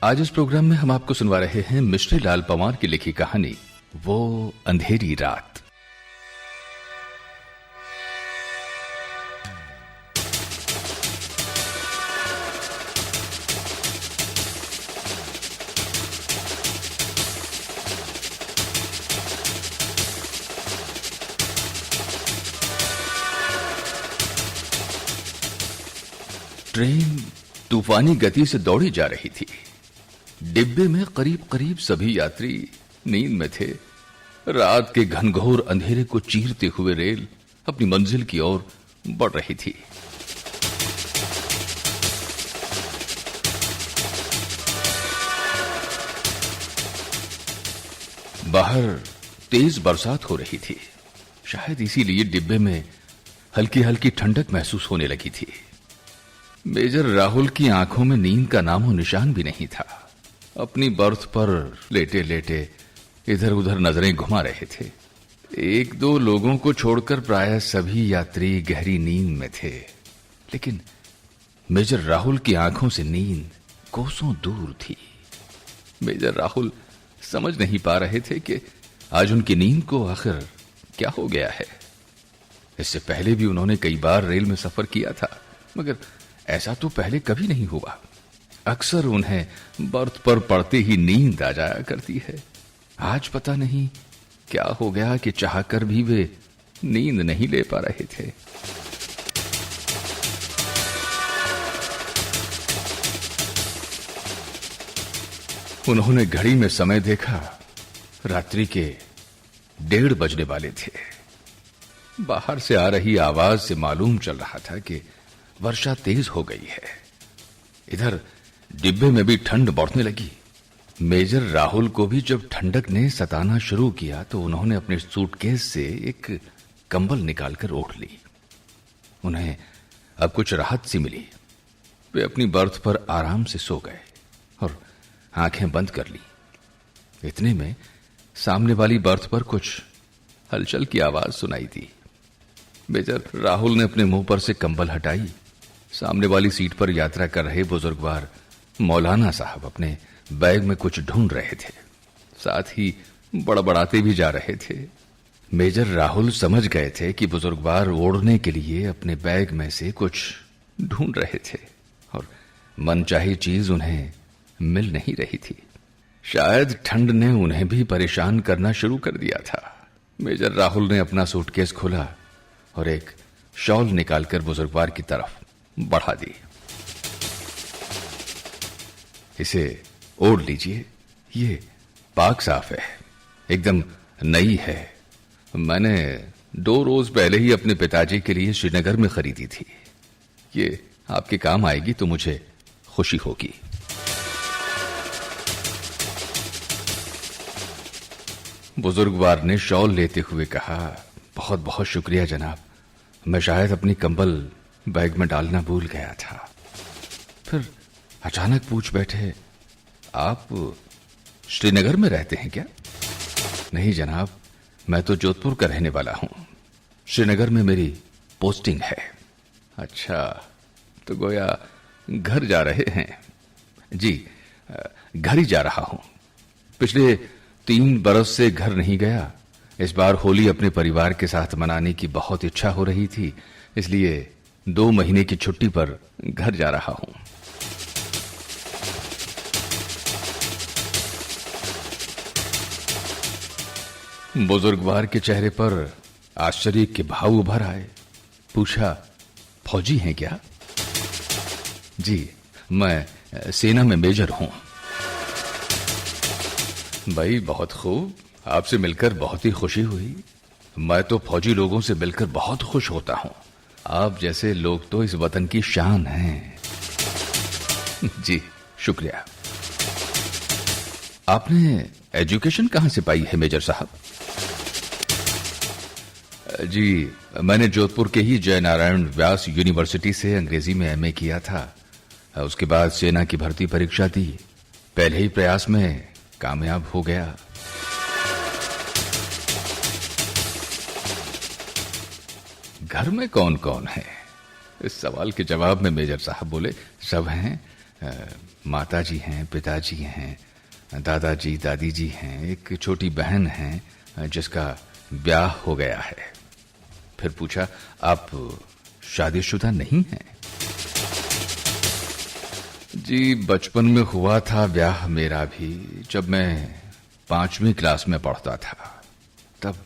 आज इस प्रोग्राम में हम आपको सुनवा रहे हैं मिश्री लाल पंवार की लिखी कहानी वो अंधेरी रात। ट्रेन तूफानी गति से दौड़ी जा रही थी। डिब्बे में करीब करीब सभी यात्री नींद में थे। रात के घनघोर अंधेरे को चीरते हुए रेल अपनी मंजिल की ओर बढ़ रही थी। बाहर तेज बरसात हो रही थी। शायद इसीलिए डिब्बे में हल्की हल्की ठंडक महसूस होने लगी थी। मेजर राहुल की आंखों में नींद का नामो निशान भी नहीं था। अपनी बर्थ पर लेटे लेटे इधर उधर नजरें घुमा रहे थे। एक दो लोगों को छोड़कर प्रायः सभी यात्री गहरी नींद में थे, लेकिन मेजर राहुल की आंखों से नींद कोसों दूर थी। मेजर राहुल समझ नहीं पा रहे थे कि आज उनकी नींद को आखिर क्या हो गया है। इससे पहले भी उन्होंने कई बार रेल में सफर किया था, मगर ऐसा तो पहले कभी नहीं हुआ। अक्सर उन्हें बर्थ पर पड़ते ही नींद आ जाया करती है। आज पता नहीं क्या हो गया कि चाहकर भी वे नींद नहीं ले पा रहे थे। उन्होंने घड़ी में समय देखा। रात्रि के 1:30 बजने वाले थे। बाहर से आ रही आवाज से मालूम चल रहा था कि वर्षा तेज हो गई है। इधर डिब्बे में भी ठंड बढ़ने लगी। मेजर राहुल को भी जब ठंडक ने सताना शुरू किया तो उन्होंने अपने सूटकेस से एक कंबल निकालकर ओढ़ ली। उन्हें अब कुछ राहत सी मिली। वे अपनी बर्थ पर आराम से सो गए और आंखें बंद कर ली। इतने में सामने वाली बर्थ पर कुछ हलचल की आवाज सुनाई दी। मेजर राहुल ने अपने मुंह पर से कंबल हटाई। सामने वाली सीट पर यात्रा कर रहे बुजुर्गवार मौलाना साहब अपने बैग में कुछ ढूंढ रहे थे, साथ ही बड़बड़ाते भी जा रहे थे। मेजर राहुल समझ गए थे कि बुजुर्गवार ओढ़ने के लिए अपने बैग में से कुछ ढूंढ रहे थे और मनचाही चीज उन्हें मिल नहीं रही थी। शायद ठंड ने उन्हें भी परेशान करना शुरू कर दिया था। मेजर राहुल ने अपना सूटकेस खोला और एक शॉल निकालकर बुजुर्गवार की तरफ बढ़ा दी। इसे ओढ़ लीजिए, ये पाक साफ है, एकदम नई है। मैंने 2 रोज पहले ही अपने पिताजी के लिए श्रीनगर में खरीदी थी। ये आपके काम आएगी तो मुझे खुशी होगी। बुजुर्गवार ने शॉल लेते हुए कहा, बहुत बहुत शुक्रिया जनाब, मैं शायद अपनी कंबल बैग में डालना भूल गया था। फिर अचानक पूछ बैठे, आप श्रीनगर में रहते हैं क्या? नहीं जनाब, मैं तो जोधपुर का रहने वाला हूं। श्रीनगर में मेरी पोस्टिंग है। अच्छा, तो गोया घर जा रहे हैं? जी, घर ही जा रहा हूं। पिछले 3 बरस से घर नहीं गया। इस बार होली अपने परिवार के साथ मनाने की बहुत इच्छा हो रही थी, इसलिए 2 महीने की छुट्टी पर घर जा रहा हूं। बुजुर्गवार के चेहरे पर आश्चर्य के भाव उभर आए। पूछा, फौजी हैं क्या? जी, मैं सेना में मेजर हूं। भाई बहुत खूब, आपसे मिलकर बहुत ही खुशी हुई। मैं तो फौजी लोगों से मिलकर बहुत खुश होता हूं। आप जैसे लोग तो इस वतन की शान हैं। जी शुक्रिया। आपने एजुकेशन कहां से पाई है मेजर साहब? जी, मैंने जोधपुर के ही जय नारायण व्यास यूनिवर्सिटी से अंग्रेजी में एमए किया था। उसके बाद सेना की भर्ती परीक्षा दी। पहले ही प्रयास में कामयाब हो गया। घर में कौन कौन है? इस सवाल के जवाब में मेजर साहब बोले, सब हैं, माता जी हैं, पिताजी हैं, दादाजी दादी जी हैं, एक छोटी बहन है जिसका ब्याह हो गया है। फिर पूछा, आप शादीशुदा नहीं हैं? जी, बचपन में हुआ था ब्याह मेरा भी, जब मैं 5वीं क्लास में पढ़ता था। तब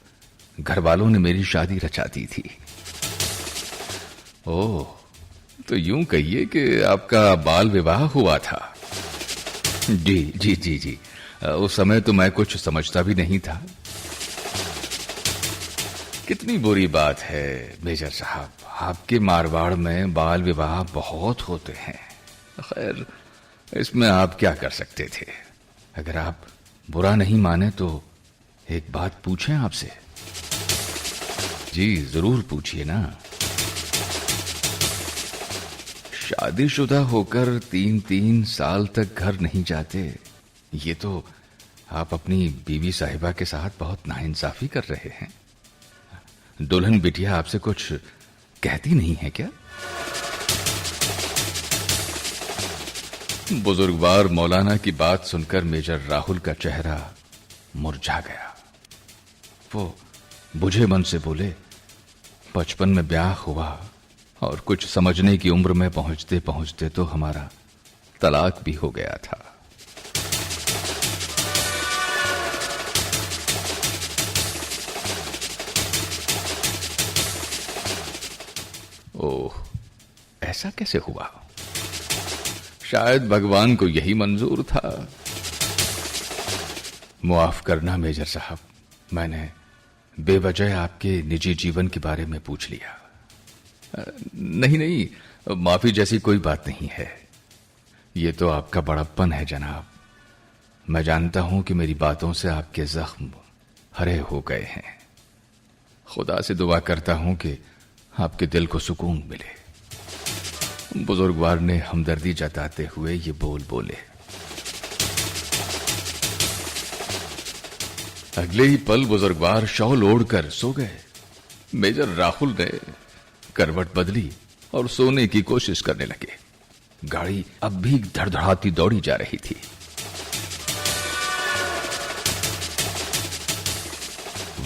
घर वालों ने मेरी शादी रचा दी थी। ओह, तो यूं कहिए कि आपका बाल विवाह हुआ था। जी जी जी जी, उस समय तो मैं कुछ समझता भी नहीं था। कितनी बुरी बात है मेजर साहब, आपके मारवाड़ में बाल विवाह बहुत होते हैं। खैर, इसमें आप क्या कर सकते थे? अगर आप बुरा नहीं माने तो एक बात पूछें आपसे। जी जरूर पूछिए ना। शादीशुदा होकर 3-3 साल तक घर नहीं जाते, ये तो आप अपनी बीवी साहिबा के साथ बहुत नाइंसाफी कर रहे हैं। दुल्हन बिटिया आपसे कुछ कहती नहीं है क्या? बुजुर्गवार मौलाना की बात सुनकर मेजर राहुल का चेहरा मुरझा गया। वो बुझे मन से बोले, बचपन में ब्याह हुआ और कुछ समझने की उम्र में पहुंचते पहुंचते तो हमारा तलाक भी हो गया था। ओह, ऐसा कैसे हुआ? शायद भगवान को यही मंजूर था। मुआफ करना मेजर साहब, मैंने बेवजह आपके निजी जीवन के बारे में पूछ लिया। नहीं नहीं, माफी जैसी कोई बात नहीं है। ये तो आपका बड़प्पन है जनाब। मैं जानता हूं कि मेरी बातों से आपके जख्म हरे हो गए हैं। खुदा से दुआ करता हूं कि आपके दिल को सुकून मिले। बुजुर्गवार ने हमदर्दी जताते हुए ये बोल बोले। अगले ही पल बुजुर्गवार शॉल ओढ़कर सो गए। मेजर राहुल ने करवट बदली और सोने की कोशिश करने लगे। गाड़ी अब भी धड़धड़ाती दौड़ी जा रही थी।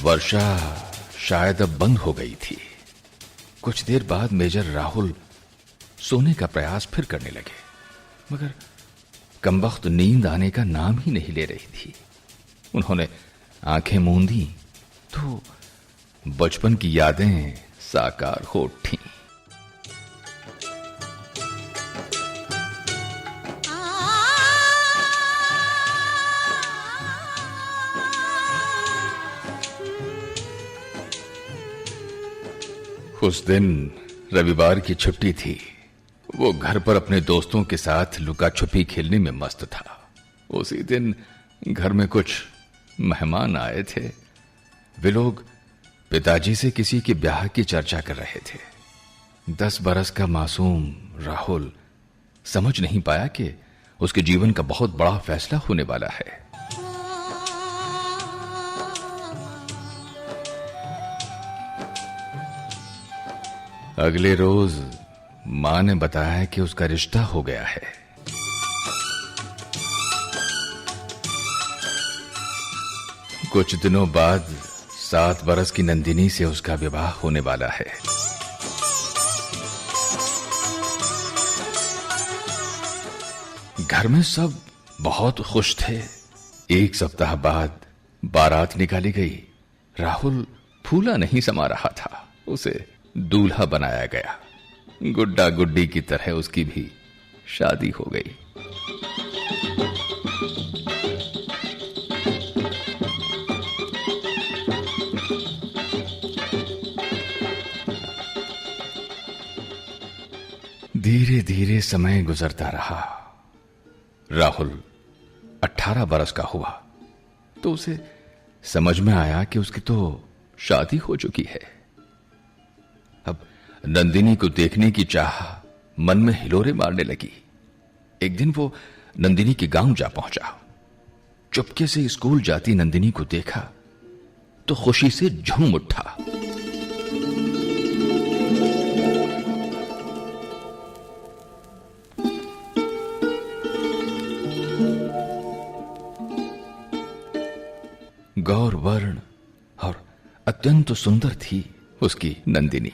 वर्षा शायद अब बंद हो गई थी। कुछ देर बाद मेजर राहुल सोने का प्रयास फिर करने लगे, मगर कमबख्त नींद आने का नाम ही नहीं ले रही थी। उन्होंने आंखें मूंदी तो बचपन की यादें साकार हो उठी। उस दिन रविवार की छुट्टी थी। वो घर पर अपने दोस्तों के साथ लुका छुपी खेलने में मस्त था। उसी दिन घर में कुछ मेहमान आए थे। वे लोग पिताजी से किसी के ब्याह की चर्चा कर रहे थे। 10 बरस का मासूम राहुल समझ नहीं पाया कि उसके जीवन का बहुत बड़ा फैसला होने वाला है। अगले रोज मां ने बताया कि उसका रिश्ता हो गया है। कुछ दिनों बाद 7 बरस की नंदिनी से उसका विवाह होने वाला है। घर में सब बहुत खुश थे। 1 सप्ताह बाद बारात निकाली गई। राहुल फूला नहीं समा रहा था। उसे दूल्हा बनाया गया। गुड्डा गुड्डी की तरह उसकी भी शादी हो गई। धीरे धीरे समय गुजरता रहा। राहुल 18 बरस का हुआ तो उसे समझ में आया कि उसकी तो शादी हो चुकी है। अब नंदिनी को देखने की चाह मन में हिलोरे मारने लगी। एक दिन वो नंदिनी के गांव जा पहुंचा। चुपके से स्कूल जाती नंदिनी को देखा तो खुशी से झूम उठा। गौर वर्ण और अत्यंत सुंदर थी उसकी नंदिनी।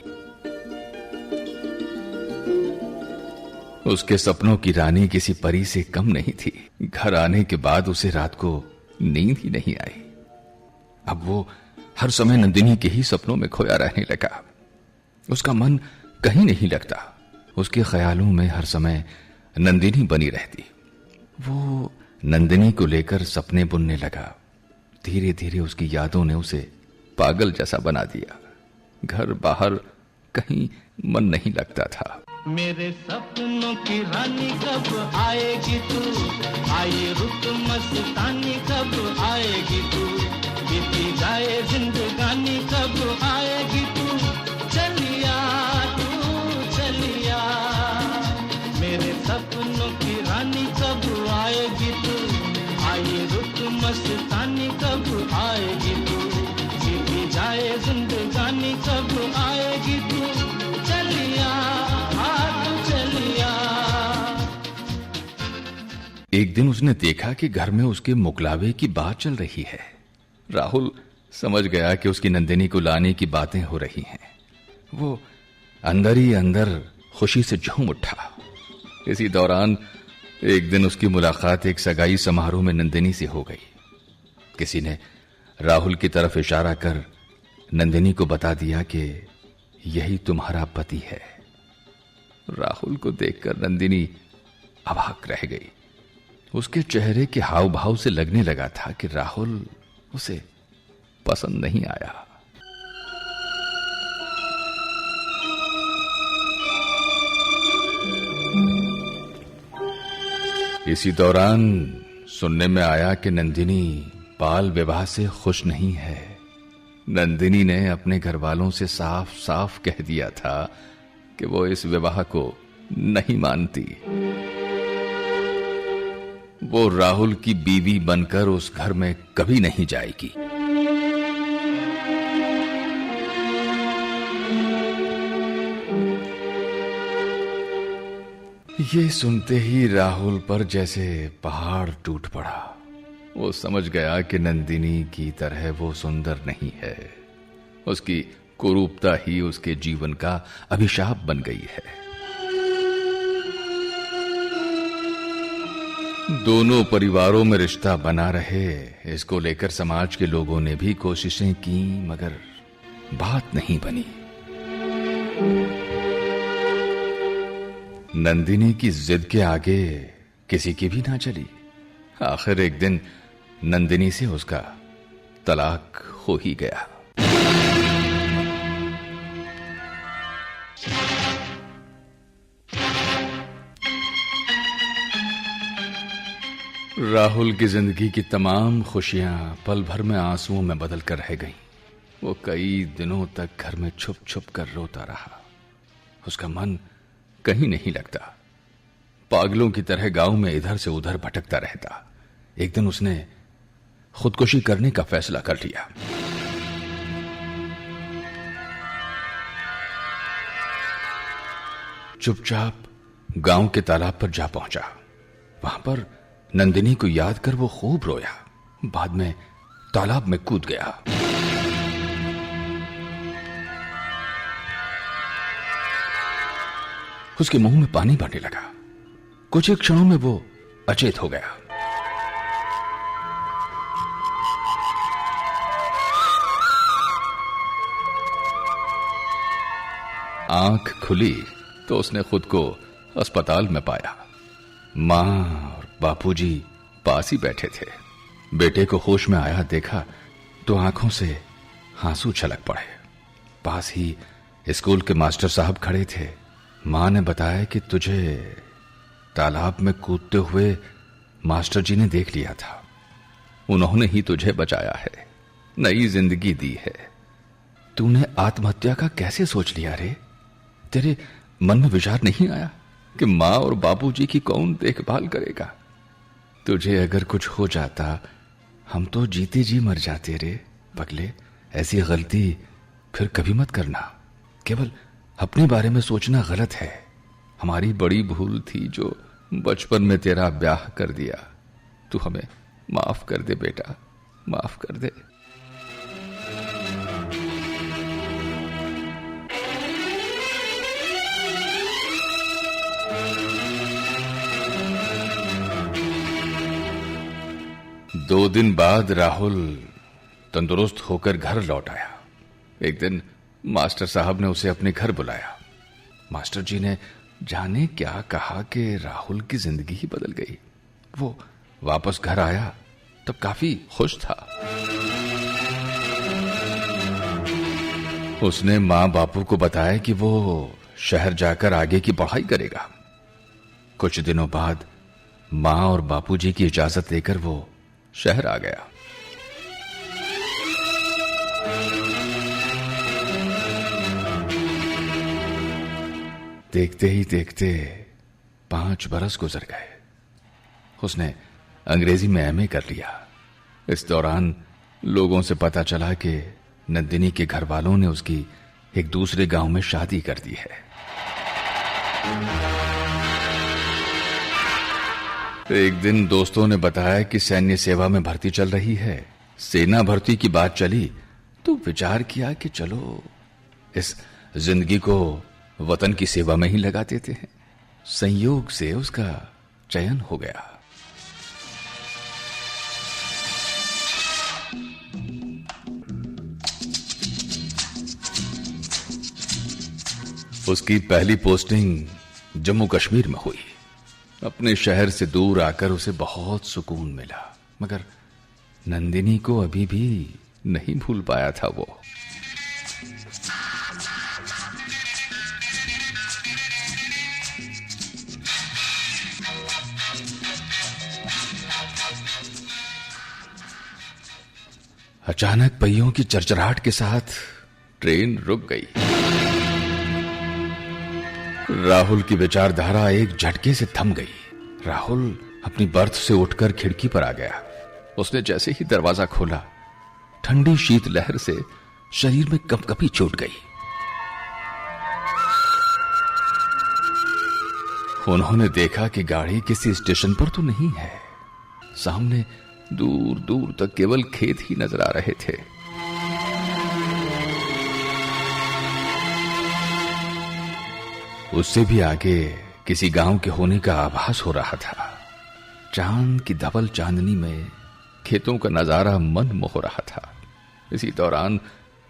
उसके सपनों की रानी किसी परी से कम नहीं थी। घर आने के बाद उसे रात को नींद ही नहीं आई। अब वो हर समय नंदिनी के ही सपनों में खोया रहने लगा। उसका मन कहीं नहीं लगता। उसके ख्यालों में हर समय नंदिनी बनी रहती। वो नंदिनी को लेकर सपने बुनने लगा। धीरे धीरे उसकी यादों ने उसे पागल जैसा बना दिया। घर बाहर कहीं मन नहीं लगता था। मेरे सपनों की रानी कब आएगी तू, आई रुत मस्तानी कब आएगी तू, बीती जाए जिंदगानी कब आएगी तू, चलिया तू चलिया। मेरे सपनों की रानी कब आएगी तू, आई रुत मस्तानी कब आएगी तू, बीती जाए जिंदगानी कब आएगी तू, चलिया। एक दिन उसने देखा कि घर में उसके मुकलावे की बात चल रही है। राहुल समझ गया कि उसकी नंदिनी को लाने की बातें हो रही हैं। वो अंदर ही अंदर खुशी से झूम उठा। इसी दौरान एक दिन उसकी मुलाकात एक सगाई समारोह में नंदिनी से हो गई। किसी ने राहुल की तरफ इशारा कर नंदिनी को बता दिया कि यही तुम्हारा पति है। राहुल को देखकर नंदिनी अवाक रह गई। उसके चेहरे के हाव भाव से लगने लगा था कि राहुल उसे पसंद नहीं आया। इसी दौरान सुनने में आया कि नंदिनी बाल विवाह से खुश नहीं है। नंदिनी ने अपने घर वालों से साफ साफ कह दिया था कि वो इस विवाह को नहीं मानती। वो राहुल की बीवी बनकर उस घर में कभी नहीं जाएगी। ये सुनते ही राहुल पर जैसे पहाड़ टूट पड़ा। वो समझ गया कि नंदिनी की तरह वो सुंदर नहीं है। उसकी कुरूपता ही उसके जीवन का अभिशाप बन गई है। दोनों परिवारों में रिश्ता बना रहे, इसको लेकर समाज के लोगों ने भी कोशिशें की, मगर बात नहीं बनी। नंदिनी की जिद के आगे किसी की भी ना चली। आखिर एक दिन नंदिनी से उसका तलाक हो ही गया। राहुल की जिंदगी की तमाम खुशियां पल भर में आंसुओं में बदल कर रह गईं। वो कई दिनों तक घर में छुप छुप कर रोता रहा। उसका मन कहीं नहीं लगता। पागलों की तरह गांव में इधर से उधर भटकता रहता। एक दिन उसने खुदकुशी करने का फैसला कर लिया। चुपचाप गांव के तालाब पर जा पहुंचा। वहां पर नंदिनी को याद कर वो खूब रोया। बाद में तालाब में कूद गया। उसके मुंह में पानी भरने लगा। कुछ ही क्षणों में वो अचेत हो गया। आंख खुली तो उसने खुद को अस्पताल में पाया। मां और बापूजी पास ही बैठे थे। बेटे को होश में आया देखा तो आंखों से आंसू छलक पड़े। पास ही स्कूल के मास्टर साहब खड़े थे। मां ने बताया कि तुझे तालाब में कूदते हुए मास्टर जी ने देख लिया था। उन्होंने ही तुझे बचाया है, नई जिंदगी दी है। तूने आत्महत्या का कैसे सोच लिया रे? तेरे मन में विचार नहीं आया कि मां और बाबूजी की कौन देखभाल करेगा? तुझे अगर कुछ हो जाता हम तो जीते जी मर जाते रे पगले। ऐसी गलती फिर कभी मत करना। केवल अपने बारे में सोचना गलत है। हमारी बड़ी भूल थी जो बचपन में तेरा ब्याह कर दिया। तू हमें माफ कर दे बेटा, माफ कर दे। 2 दिन बाद राहुल तंदुरुस्त होकर घर लौट आया। एक दिन मास्टर साहब ने उसे अपने घर बुलाया। मास्टर जी ने जाने क्या कहा कि राहुल की जिंदगी ही बदल गई। वो वापस घर आया तब काफी खुश था। उसने मां बापू को बताया कि वो शहर जाकर आगे की पढ़ाई करेगा। कुछ दिनों बाद मां और बापूजी की इजाजत लेकर वो शहर आ गया। देखते ही देखते 5 बरस गुजर गए। उसने अंग्रेजी में एमए कर लिया। इस दौरान लोगों से पता चला कि नंदिनी के घर वालों ने उसकी एक दूसरे गांव में शादी कर दी है। एक दिन दोस्तों ने बताया कि सैन्य सेवा में भर्ती चल रही है। सेना भर्ती की बात चली तो विचार किया कि चलो इस जिंदगी को वतन की सेवा में ही लगा देते हैं। संयोग से उसका चयन हो गया। उसकी पहली पोस्टिंग जम्मू कश्मीर में हुई। अपने शहर से दूर आकर उसे बहुत सुकून मिला, मगर नंदिनी को अभी भी नहीं भूल पाया था वो। अचानक पहियों की चरचराहट के साथ ट्रेन रुक गई। राहुल की विचारधारा एक झटके से थम गई। राहुल अपनी बर्थ से उठकर खिड़की पर आ गया। उसने जैसे ही दरवाजा खोला, ठंडी शीतलहर से शरीर में कंपकपी छूट गई। उन्होंने देखा कि गाड़ी किसी स्टेशन पर तो नहीं है। सामने दूर दूर तक केवल खेत ही नजर आ रहे थे। उससे भी आगे किसी गांव के होने का आभास हो रहा था। चांद की धवल चांदनी में खेतों का नजारा मन मोह रहा था। इसी दौरान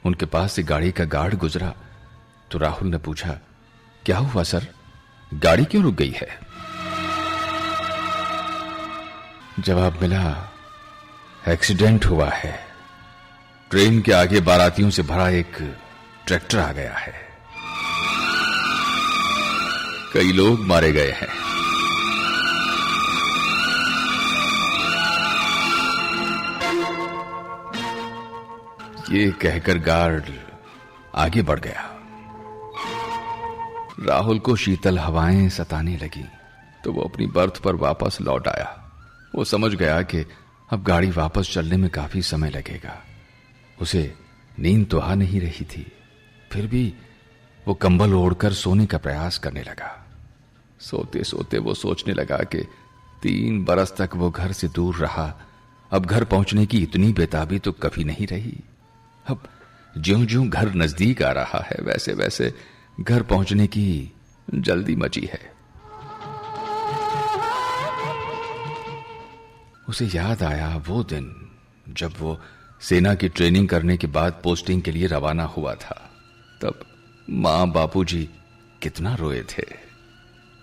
उनके पास से गाड़ी का गार्ड गुजरा तो राहुल ने पूछा, क्या हुआ सर, गाड़ी क्यों रुक गई है? जवाब मिला, एक्सीडेंट हुआ है। ट्रेन के आगे बारातियों से भरा एक ट्रैक्टर आ गया है। कई लोग मारे गए हैं। ये कहकर गार्ड आगे बढ़ गया। राहुल को शीतल हवाएं सताने लगी तो वो अपनी बर्थ पर वापस लौट आया। वो समझ गया कि अब गाड़ी वापस चलने में काफी समय लगेगा। उसे नींद तो आ नहीं रही थी, फिर भी वो कंबल ओढ़कर सोने का प्रयास करने लगा। सोते सोते वो सोचने लगा कि 3 बरस तक वो घर से दूर रहा। अब घर पहुंचने की इतनी बेताबी तो कभी नहीं रही। अब ज्यों-ज्यों घर नजदीक आ रहा है, वैसे वैसे घर पहुंचने की जल्दी मची है। उसे याद आया वो दिन जब वो सेना की ट्रेनिंग करने के बाद पोस्टिंग के लिए रवाना हुआ था। तब मां बापूजी कितना रोए थे।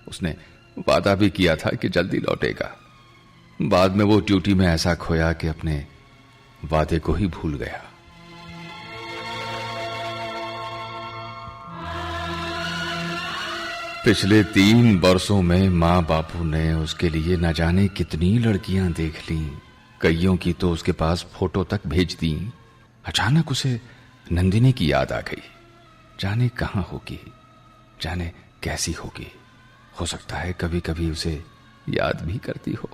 उसने वादा भी किया था कि जल्दी लौटेगा। बाद में वो ड्यूटी में ऐसा खोया कि अपने वादे को ही भूल गया। पिछले 3 वर्षों में मां बापू ने उसके लिए न जाने कितनी लड़कियां देख ली। कईयों की तो उसके पास फोटो तक भेज दी। अचानक उसे नंदिनी की याद आ गई। जाने कहां होगी, जाने कैसी होगी। हो सकता है कभी कभी उसे याद भी करती हो।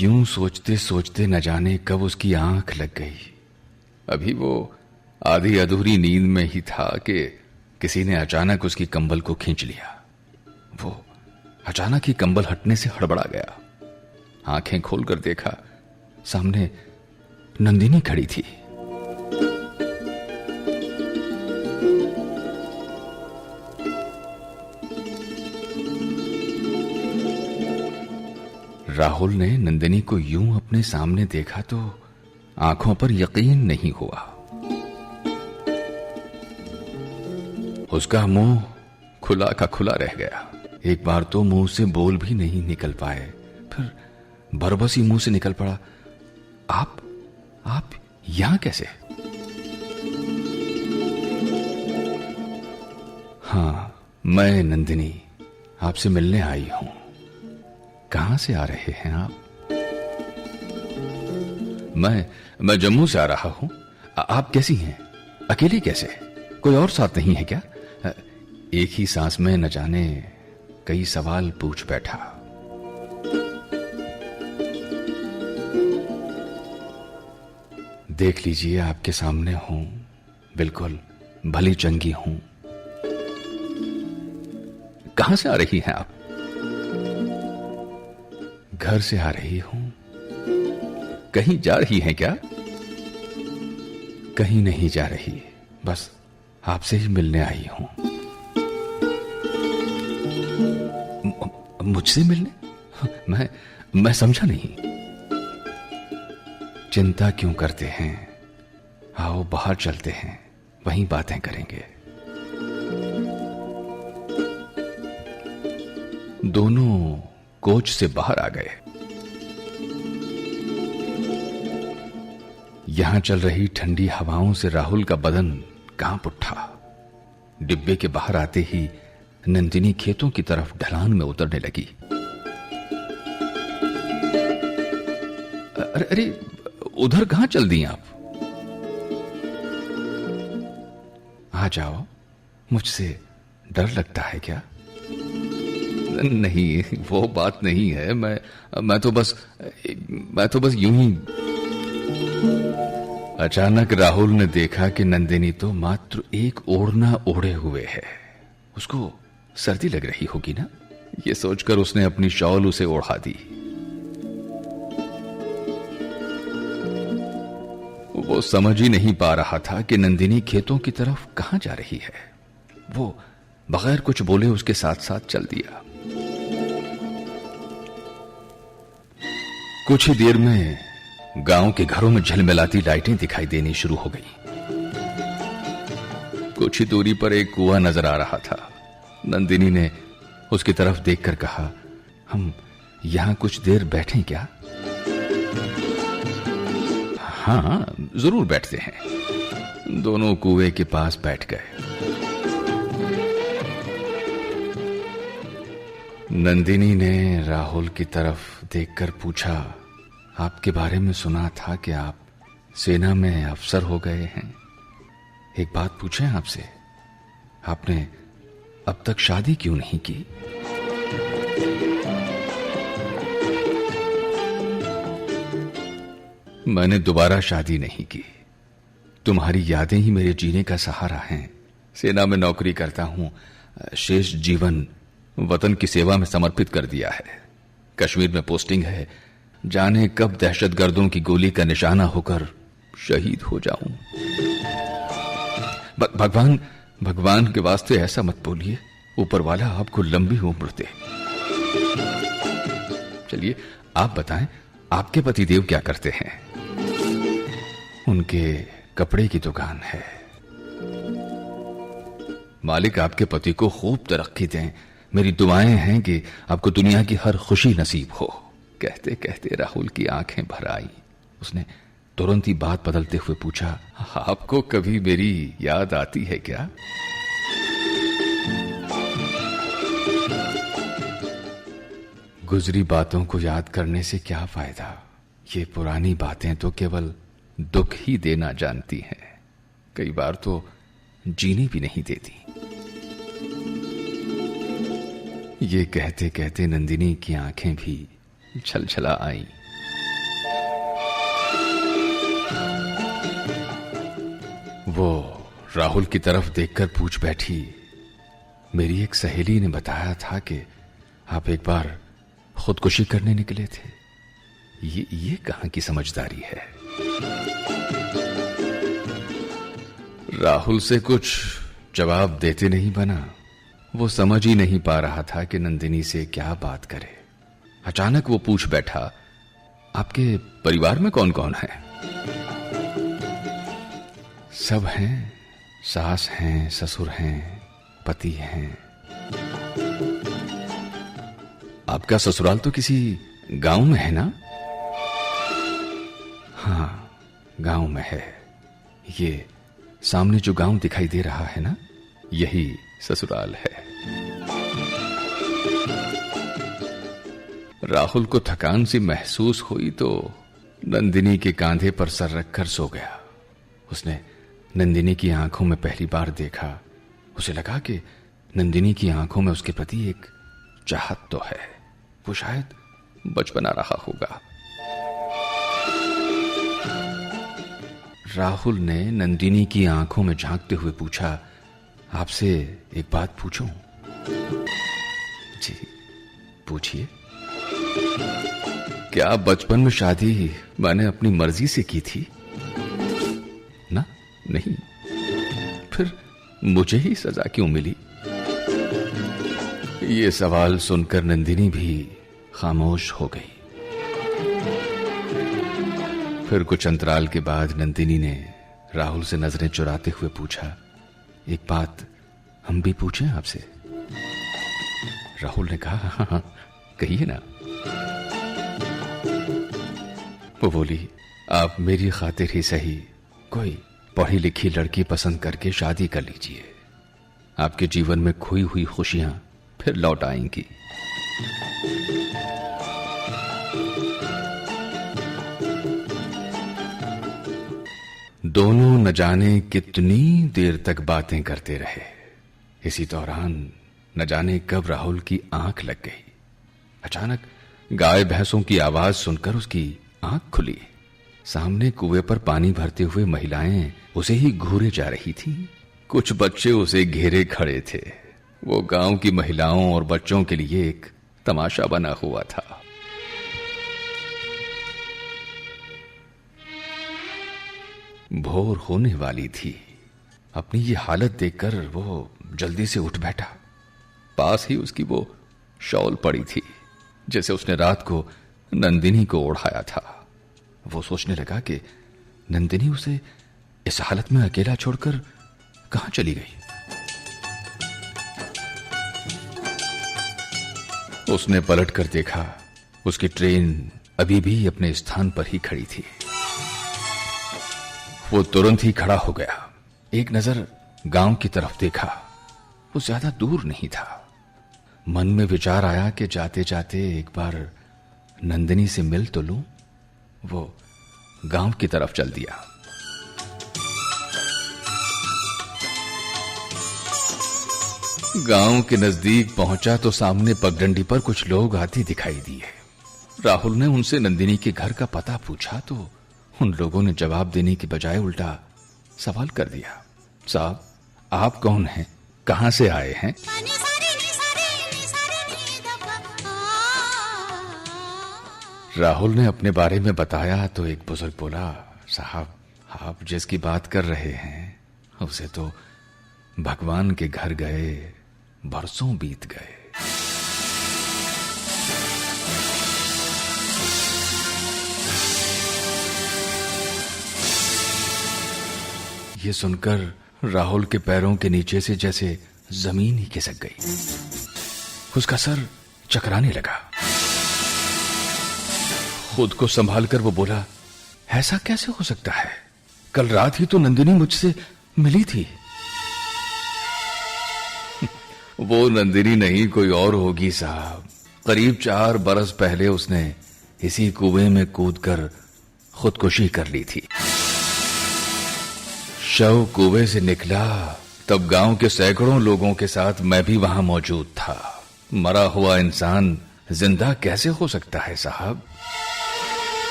यूं सोचते सोचते न जाने कब उसकी आंख लग गई। अभी वो आधी अधूरी नींद में ही था कि किसी ने अचानक उसकी कंबल को खींच लिया। वो अचानक ही कंबल हटने से हड़बड़ा गया। आंखें खोलकर देखा, सामने नंदिनी खड़ी थी। राहुल ने नंदिनी को यूं अपने सामने देखा तो आंखों पर यकीन नहीं हुआ। उसका मुंह खुला का खुला रह गया। एक बार तो मुंह से बोल भी नहीं निकल पाए, फिर बरबसी मुंह से निकल पड़ा, आप यहां कैसे? हाँ, मैं नंदिनी आपसे मिलने आई हूं। कहां से आ रहे हैं आप? मैं जम्मू से आ रहा हूं। आप कैसी हैं? अकेली कैसे? कोई और साथ नहीं है क्या? एक ही सांस में न जाने कई सवाल पूछ बैठा। देख लीजिए, आपके सामने हूं, बिल्कुल भली चंगी हूं। कहां से आ रही हैं आप? घर से आ रही हूं। कहीं जा रही हैं क्या? कहीं नहीं जा रही, बस आपसे ही मिलने आई हूं। मुझसे मिलने? मैं समझा नहीं। चिंता क्यों करते हैं? आओ बाहर चलते हैं, वहीं बातें करेंगे। दोनों कोच से बाहर आ गए। यहां चल रही ठंडी हवाओं से राहुल का बदन कांप उठा। डिब्बे के बाहर आते ही नंदिनी खेतों की तरफ ढलान में उतरने लगी। अरे उधर कहां चल दी आप? आ जाओ, मुझसे डर लगता है क्या? नहीं, वो बात नहीं है। मैं तो बस यूं ही। अचानक राहुल ने देखा कि नंदिनी तो मात्र एक ओढ़ना ओढ़े हुए है। उसको सर्दी लग रही होगी ना? ये सोचकर उसने अपनी शॉल उसे ओढ़ा दी। वो समझ ही नहीं पा रहा था कि नंदिनी खेतों की तरफ कहां जा रही है। वो बगैर कुछ बोले उसके साथ साथ चल दिया। कुछ ही देर में गांव के घरों में झलमिलाती लाइटें दिखाई देनी शुरू हो गई। कुछ ही दूरी पर एक कुआं नजर आ रहा था। नंदिनी ने उसकी तरफ देखकर कहा, हम यहां कुछ देर बैठें क्या? हाँ, जरूर बैठते हैं। दोनों कुएं के पास बैठ गए। नंदिनी ने राहुल की तरफ देखकर पूछा, आपके बारे में सुना था कि आप सेना में अफसर हो गए हैं। एक बात पूछें आपसे, आपने अब तक शादी क्यों नहीं की? मैंने दोबारा शादी नहीं की। तुम्हारी यादें ही मेरे जीने का सहारा हैं। सेना में नौकरी करता हूं। शेष जीवन वतन की सेवा में समर्पित कर दिया है। कश्मीर में पोस्टिंग है। जाने कब दहशतगर्दों की गोली का निशाना होकर शहीद हो जाऊं। भगवान के वास्ते ऐसा मत बोलिए। ऊपर वाला आपको लंबी उम्र दे। चलिए आप बताएं, आपके पतिदेव क्या करते हैं? उनके कपड़े की दुकान है। मालिक आपके पति को खूब तरक्की दें। मेरी दुआएं हैं कि आपको दुनिया की हर खुशी नसीब हो। कहते कहते राहुल की आंखें भर आई। उसने तुरंत ही बात बदलते हुए पूछा, आपको कभी मेरी याद आती है क्या? गुजरी बातों को याद करने से क्या फायदा? ये पुरानी बातें तो केवल दुख ही देना जानती हैं। कई बार तो जीने भी नहीं देती। ये कहते कहते नंदिनी की आंखें भी छलछला आईं। वो राहुल की तरफ देखकर पूछ बैठी, मेरी एक सहेली ने बताया था कि आप एक बार खुदकुशी करने निकले थे। ये कहां की समझदारी है? राहुल से कुछ जवाब देते नहीं बना। वो समझ ही नहीं पा रहा था कि नंदिनी से क्या बात करे। अचानक वो पूछ बैठा, आपके परिवार में कौन कौन है? सब हैं, सास हैं, ससुर हैं, पति हैं। आपका ससुराल तो किसी गांव में है ना? हाँ, गांव में है। ये सामने जो गांव दिखाई दे रहा है ना, यही ससुराल है। राहुल को थकान सी महसूस हुई तो नंदिनी के कांधे पर सर रखकर सो गया। उसने नंदिनी की आंखों में पहली बार देखा। उसे लगा कि नंदिनी की आंखों में उसके प्रति एक चाहत तो है। वो शायद बचपना रहा होगा। राहुल ने नंदिनी की आंखों में झांकते हुए पूछा, आपसे एक बात पूछूं? जी, पूछिए। क्या बचपन में शादी मैंने अपनी मर्जी से की थी? ना, नहीं। फिर मुझे ही सजा क्यों मिली? ये सवाल सुनकर नंदिनी भी खामोश हो गई। फिर कुछ अंतराल के बाद नंदिनी ने राहुल से नजरें चुराते हुए पूछा, एक बात हम भी पूछें आपसे? राहुल ने कहा, हाँ, कहिए ना। वो बोली, आप मेरी खातिर ही सही कोई पढ़ी लिखी लड़की पसंद करके शादी कर लीजिए। आपके जीवन में खोई हुई खुशियां फिर लौट आएंगी। दोनों न जाने कितनी देर तक बातें करते रहे। इसी दौरान न जाने कब राहुल की आंख लग गई। अचानक गाय भैंसों की आवाज सुनकर उसकी आंख खुली। सामने कुएं पर पानी भरते हुए महिलाएं उसे ही घूरे जा रही थीं। कुछ बच्चे उसे घेरे खड़े थे। वो गांव की महिलाओं और बच्चों के लिए एक तमाशा बना हुआ था। भोर होने वाली थी। अपनी ये हालत देखकर वो जल्दी से उठ बैठा। पास ही उसकी वो शॉल पड़ी थी जैसे उसने रात को नंदिनी को ओढ़ाया था। वो सोचने लगा कि नंदिनी उसे इस हालत में अकेला छोड़कर कहां चली गई। उसने पलटकर देखा, उसकी ट्रेन अभी भी अपने स्थान पर ही खड़ी थी। वो तुरंत ही खड़ा हो गया। एक नजर गांव की तरफ देखा। वो ज्यादा दूर नहीं था। मन में विचार आया कि जाते जाते एक बार नंदिनी से मिल तो लूं। वो गांव की तरफ चल दिया। गांव के नजदीक पहुंचा तो सामने पगडंडी पर कुछ लोग आते दिखाई दिए। राहुल ने उनसे नंदिनी के घर का पता पूछा तो उन लोगों ने जवाब देने की बजाय उल्टा सवाल कर दिया, साहब आप कौन हैं, कहां से आए हैं? राहुल ने अपने बारे में बताया तो एक बुजुर्ग बोला, साहब आप जिसकी बात कर रहे हैं उसे तो भगवान के घर गए बरसों बीत गए। ये सुनकर राहुल के पैरों के नीचे से जैसे जमीन ही खिसक गई। उसका सर चकराने लगा। खुद को संभालकर वो बोला, ऐसा कैसे हो सकता है? कल रात ही तो नंदिनी मुझसे मिली थी। वो नंदिनी नहीं कोई और होगी साहब। करीब 4 बरस पहले उसने इसी कुएं में कूदकर खुदकुशी कर ली थी। शव कुएं से निकला तब गांव के सैकड़ों लोगों के साथ मैं भी वहां मौजूद था। मरा हुआ इंसान जिंदा कैसे हो सकता है साहब?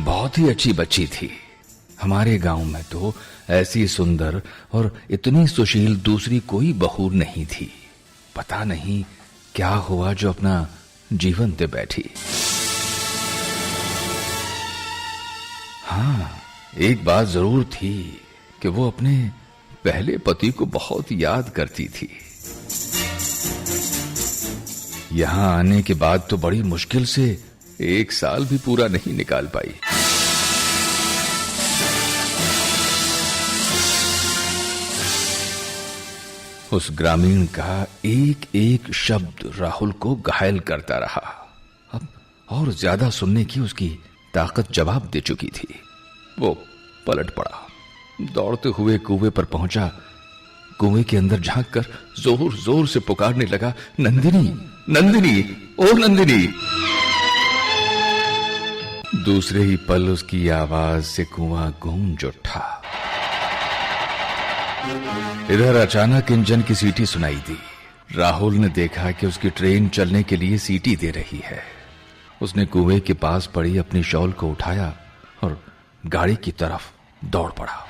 बहुत ही अच्छी बच्ची थी। हमारे गांव में तो ऐसी सुंदर और इतनी सुशील दूसरी कोई बहू नहीं थी। पता नहीं क्या हुआ जो अपना जीवन दे बैठी। हाँ, एक बात जरूर थी कि वो अपने पहले पति को बहुत याद करती थी। यहां आने के बाद तो बड़ी मुश्किल से 1 साल भी पूरा नहीं निकाल पाई। उस ग्रामीण का एक एक शब्द राहुल को घायल करता रहा। अब और ज्यादा सुनने की उसकी ताकत जवाब दे चुकी थी। वो पलट पड़ा, दौड़ते हुए कुएं पर पहुंचा। कुएं के अंदर झांककर जोर जोर से पुकारने लगा, नंदिनी, नंदिनी, ओ नंदिनी। दूसरे ही पल उसकी आवाज से कुआं गूंज उठा। इधर अचानक इंजन की सीटी सुनाई दी। राहुल ने देखा कि उसकी ट्रेन चलने के लिए सीटी दे रही है। उसने कुएं के पास पड़ी अपनी शॉल को उठाया और गाड़ी की तरफ दौड़ पड़ा।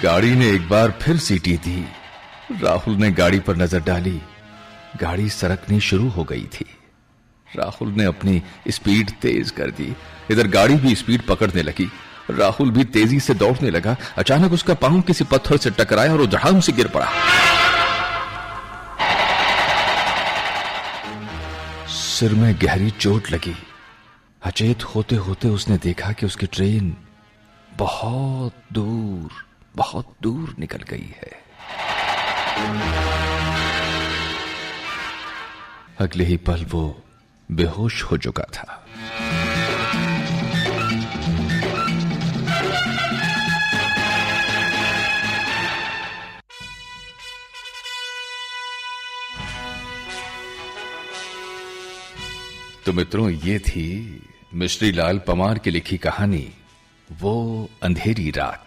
गाड़ी ने एक बार फिर सीटी दी। राहुल ने गाड़ी पर नजर डाली। गाड़ी सरकनी शुरू हो गई थी। राहुल ने अपनी स्पीड तेज कर दी। इधर गाड़ी भी स्पीड पकड़ने लगी। राहुल भी तेजी से दौड़ने लगा। अचानक उसका पांव किसी पत्थर से टकराया और वो धड़ाम से गिर पड़ा। सिर में गहरी चोट लगी। अचेत होते होते उसने देखा कि उसकी ट्रेन बहुत दूर निकल गई है। अगले ही पल वो बेहोश हो चुका था। तो मित्रों, ये थी मिश्री लाल पंवार की लिखी कहानी वो अंधेरी रात।